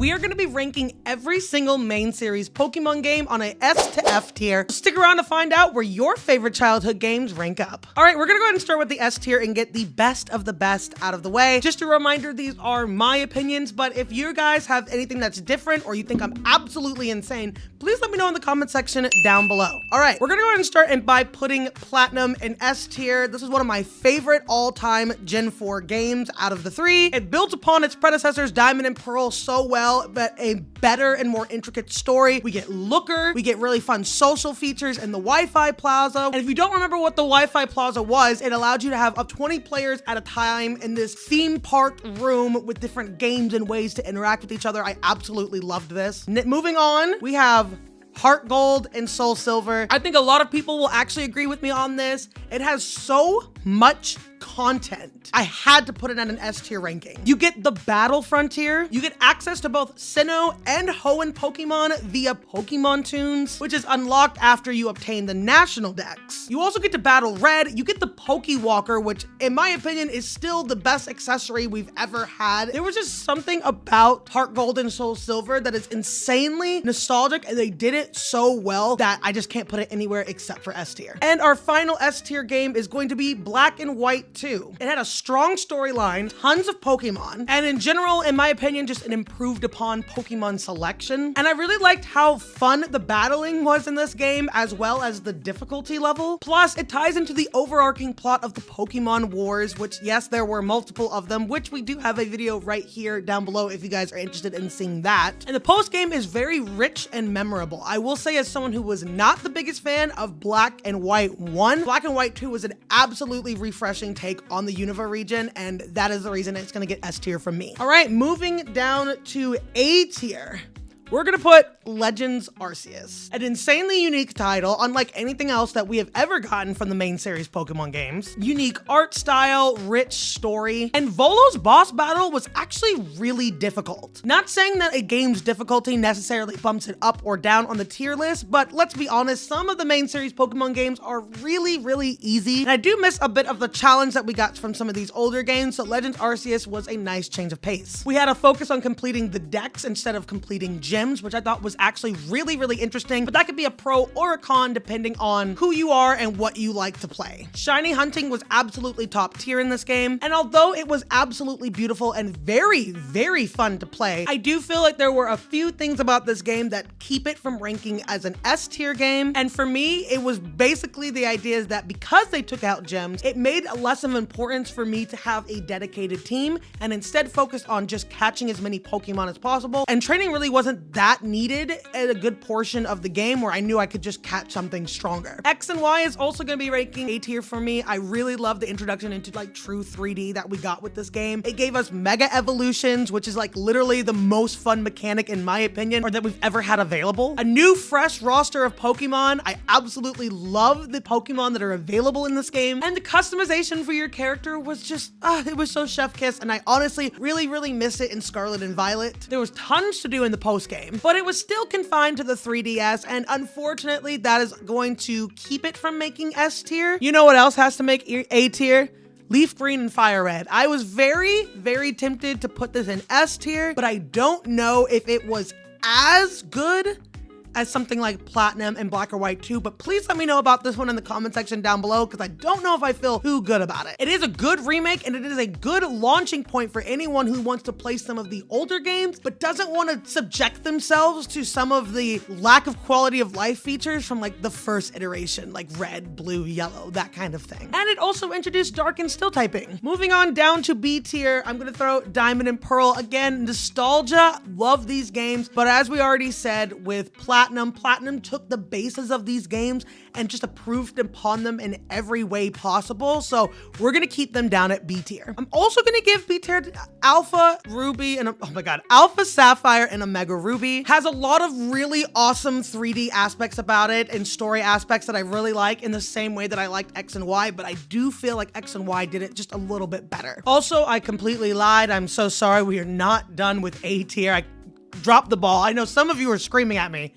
we are going to be ranking every single main series Pokemon game on a S to F tier. Stick around to find out where your favorite childhood games rank up. All right, we're going to go ahead and start with the S tier and get the best of the best out of the way. Just a reminder, these are my opinions, but if you guys have anything that's different or you think I'm absolutely insane, please let me know in the comment section down below. All right, we're going to go ahead and start by putting Platinum in S tier. This is one of my favorite all-time Gen 4 games out of the three. It built upon its predecessors Diamond and Pearl so well, but a better and more intricate story. We get Looker, we get really fun social features in the Wi-Fi Plaza. And if you don't remember what the Wi-Fi Plaza was, it allowed you to have up to 20 players at a time in this theme park room with different games and ways to interact with each other. I absolutely loved this. Moving on, we have Heart Gold and Soul Silver. I think a lot of people will actually agree with me on this. It has so much content. I had to put it at an S tier ranking. You get the Battle Frontier. You get access to both Sinnoh and Hoenn Pokemon via Pokemon Tunes, which is unlocked after you obtain the National Dex. You also get to battle Red. You get the Pokewalker, which in my opinion is still the best accessory we've ever had. There was just something about Heart Gold and Soul Silver that is insanely nostalgic, and they did it so well that I just can't put it anywhere except for S tier. And our final S tier game is going to be Black and White 2. It had a strong storyline, tons of Pokemon, and in general, in my opinion, just an improved upon Pokemon selection. And I really liked how fun the battling was in this game, as well as the difficulty level. Plus, it ties into the overarching plot of the Pokemon Wars, which, yes, there were multiple of them, which we do have a video right here down below if you guys are interested in seeing that. And the post-game is very rich and memorable. I will say, as someone who was not the biggest fan of Black and White 1, Black and White 2 was an absolutely refreshing take on the Unova region, and that is the reason it's gonna get S tier from me. All right, moving down to A tier. We're gonna put Legends Arceus, an insanely unique title, unlike anything else that we have ever gotten from the main series Pokemon games. Unique art style, rich story, and Volo's boss battle was actually really difficult. Not saying that a game's difficulty necessarily bumps it up or down on the tier list, but let's be honest, some of the main series Pokemon games are really, really easy, and I do miss a bit of the challenge that we got from some of these older games, so Legends Arceus was a nice change of pace. We had a focus on completing the decks instead of completing gyms, which I thought was actually really, really interesting, but that could be a pro or a con depending on who you are and what you like to play. Shiny hunting was absolutely top tier in this game, and although it was absolutely beautiful and very, very fun to play, I do feel like there were a few things about this game that keep it from ranking as an S tier game, and for me, it was basically the idea that because they took out gems, it made less of importance for me to have a dedicated team, and instead focused on just catching as many Pokemon as possible, and training really wasn't that needed at a good portion of the game where I knew I could just catch something stronger. X and Y is also going to be ranking A tier for me. I really love the introduction into like true 3D that we got with this game. It gave us Mega Evolutions, which is like literally the most fun mechanic in my opinion, or that we've ever had available. A new fresh roster of Pokemon. I absolutely love the Pokemon that are available in this game, and the customization for your character was just, it was so chef kiss, and I honestly really, really miss it in Scarlet and Violet. There was tons to do in the post game, but it was still confined to the 3DS, and unfortunately that is going to keep it from making S tier. You know what else has to make A tier? Leaf Green and Fire Red. I was very, very tempted to put this in S tier, but I don't know if it was as good as something like Platinum and Black or White 2, but please let me know about this one in the comment section down below, because I don't know if I feel too good about it. It is a good remake, and it is a good launching point for anyone who wants to play some of the older games, but doesn't want to subject themselves to some of the lack of quality of life features from like the first iteration, like red, blue, yellow, that kind of thing. And it also introduced Dark and Steel typing. Moving on down to B tier, I'm gonna throw Diamond and Pearl. Again, nostalgia, love these games, but as we already said with Platinum took the bases of these games and just improved upon them in every way possible. So we're gonna keep them down at B tier. I'm also gonna give B tier to Alpha Ruby and oh my God, Alpha Sapphire and Omega Ruby. Has a lot of really awesome 3D aspects about it and story aspects that I really like in the same way that I liked X and Y, but I do feel like X and Y did it just a little bit better. Also, I completely lied. I'm so sorry. We are not done with A tier. I dropped the ball. I know some of you are screaming at me,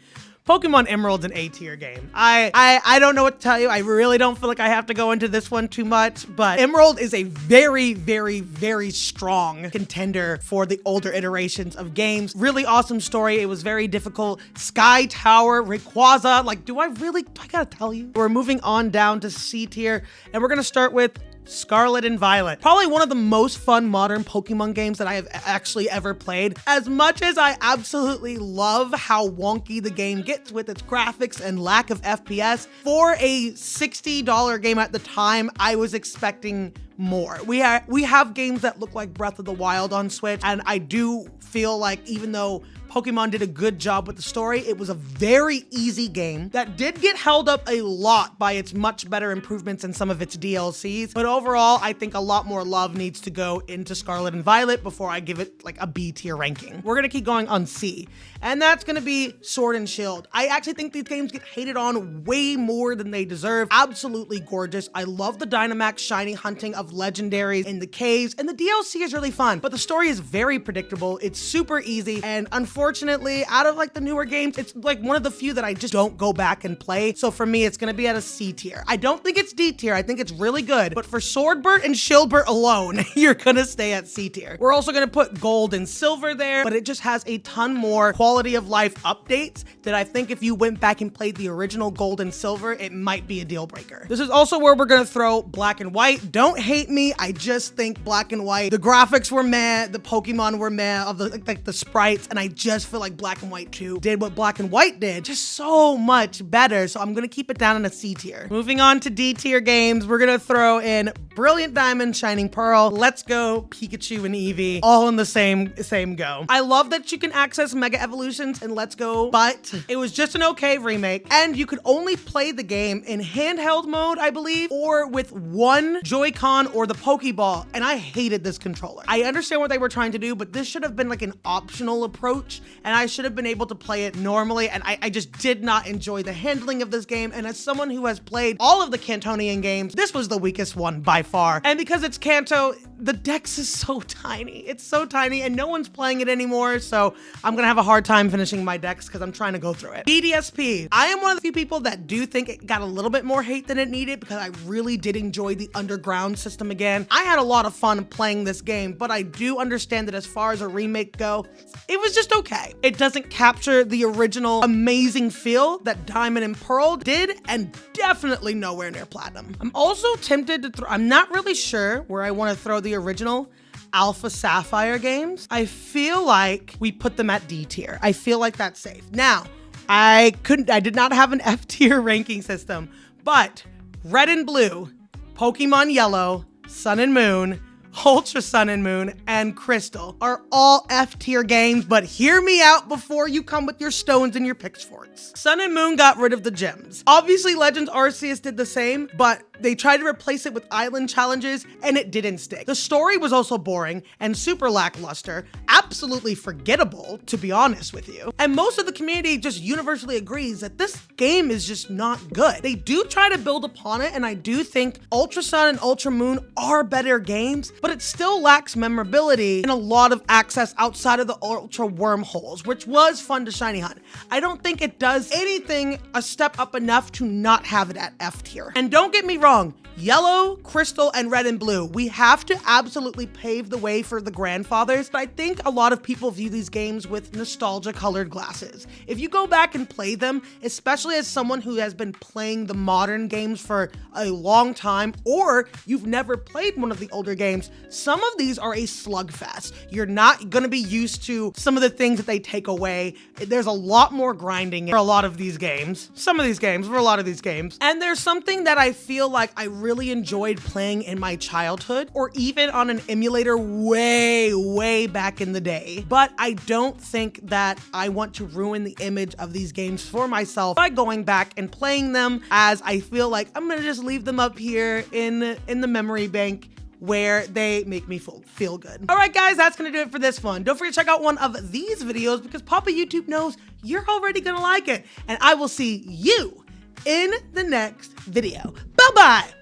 Pokemon Emerald's an A tier game. I don't know what to tell you. I really don't feel like I have to go into this one too much, but Emerald is a very, very, very strong contender for the older iterations of games. Really awesome story. It was very difficult. Sky Tower, Rayquaza, like, do I gotta tell you? We're moving on down to C tier, and we're gonna start with Scarlet and Violet. Probably one of the most fun modern Pokemon games that I have actually ever played. As much as I absolutely love how wonky the game gets with its graphics and lack of FPS, for a $60 game at the time, I was expecting more. We have games that look like Breath of the Wild on Switch, and I do feel like even though Pokemon did a good job with the story, it was a very easy game that did get held up a lot by its much better improvements in some of its DLCs. But overall, I think a lot more love needs to go into Scarlet and Violet before I give it like a B tier ranking. We're gonna keep going on C, and that's gonna be Sword and Shield. I actually think these games get hated on way more than they deserve. Absolutely gorgeous. I love the Dynamax shiny hunting of legendaries in the caves, and the DLC is really fun, but the story is very predictable. It's super easy, and unfortunately, out of like the newer games, it's like one of the few that I just don't go back and play. So for me, it's gonna be at a C tier. I don't think it's D tier. I think it's really good, but for Swordbert and Shieldbert alone, you're gonna stay at C tier. We're also gonna put Gold and Silver there, but it just has a ton more quality of life updates that I think if you went back and played the original Gold and Silver, it might be a deal breaker. This is also where we're gonna throw Black and White. Don't hate me. I just think Black and White, the graphics were meh, the Pokemon were meh, of the sprites, and I just feel like Black and White 2 did what Black and White did just so much better. So I'm gonna keep it down in a C tier. Moving on to D tier games, we're gonna throw in Brilliant Diamond, Shining Pearl, Let's Go, Pikachu and Eevee, all in the same go. I love that you can access Mega Evolutions in Let's Go, but it was just an okay remake, and you could only play the game in handheld mode, I believe, or with one Joy-Con or the Pokeball, and I hated this controller. I understand what they were trying to do, but this should have been like an optional approach, and I should have been able to play it normally, and I just did not enjoy the handling of this game, and as someone who has played all of the Cantonian games, this was the weakest one by far. And because it's Kanto, the dex is so tiny. It's so tiny, and no one's playing it anymore, so I'm gonna have a hard time finishing my dex because I'm trying to go through it. BDSP. I am one of the few people that do think it got a little bit more hate than it needed because I really did enjoy the underground system again. I had a lot of fun playing this game, but I do understand that as far as a remake go, it was just okay. It doesn't capture the original amazing feel that Diamond and Pearl did, and definitely nowhere near Platinum. I'm also tempted to throw, I'm not really sure where I want to throw the original Alpha Sapphire games. I feel like we put them at D tier. I feel like that's safe. Now, I did not have an F tier ranking system, but Red and Blue, Pokemon Yellow, Sun and Moon, Ultra Sun and Moon, and Crystal are all F tier games, but hear me out before you come with your stones and your pitchforks. Sun and Moon got rid of the gems. Obviously, Legends Arceus did the same, but they tried to replace it with island challenges, and it didn't stick. The story was also boring and super lackluster, absolutely forgettable, to be honest with you. And most of the community just universally agrees that this game is just not good. They do try to build upon it, and I do think Ultra Sun and Ultra Moon are better games, but it still lacks memorability and a lot of access outside of the Ultra wormholes, which was fun to shiny hunt. I don't think it does anything a step up enough to not have it at F tier. And don't get me wrong, Yellow, Crystal, and Red and Blue, we have to absolutely pave the way for the grandfathers, but I think a lot of people view these games with nostalgia-colored glasses. If you go back and play them, especially as someone who has been playing the modern games for a long time, or you've never played one of the older games, some of these are a slugfest. You're not gonna be used to some of the things that they take away. There's a lot more grinding for a lot of these games. Some of these games, for a lot of these games. And there's something that I feel like I really enjoyed playing in my childhood, or even on an emulator way back in the day. But I don't think that I want to ruin the image of these games for myself by going back and playing them, as I feel like I'm gonna just leave them up here in the memory bank where they make me feel good. All right, guys, that's gonna do it for this one. Don't forget to check out one of these videos because Papa YouTube knows you're already gonna like it. And I will see you in the next video. Bye-bye.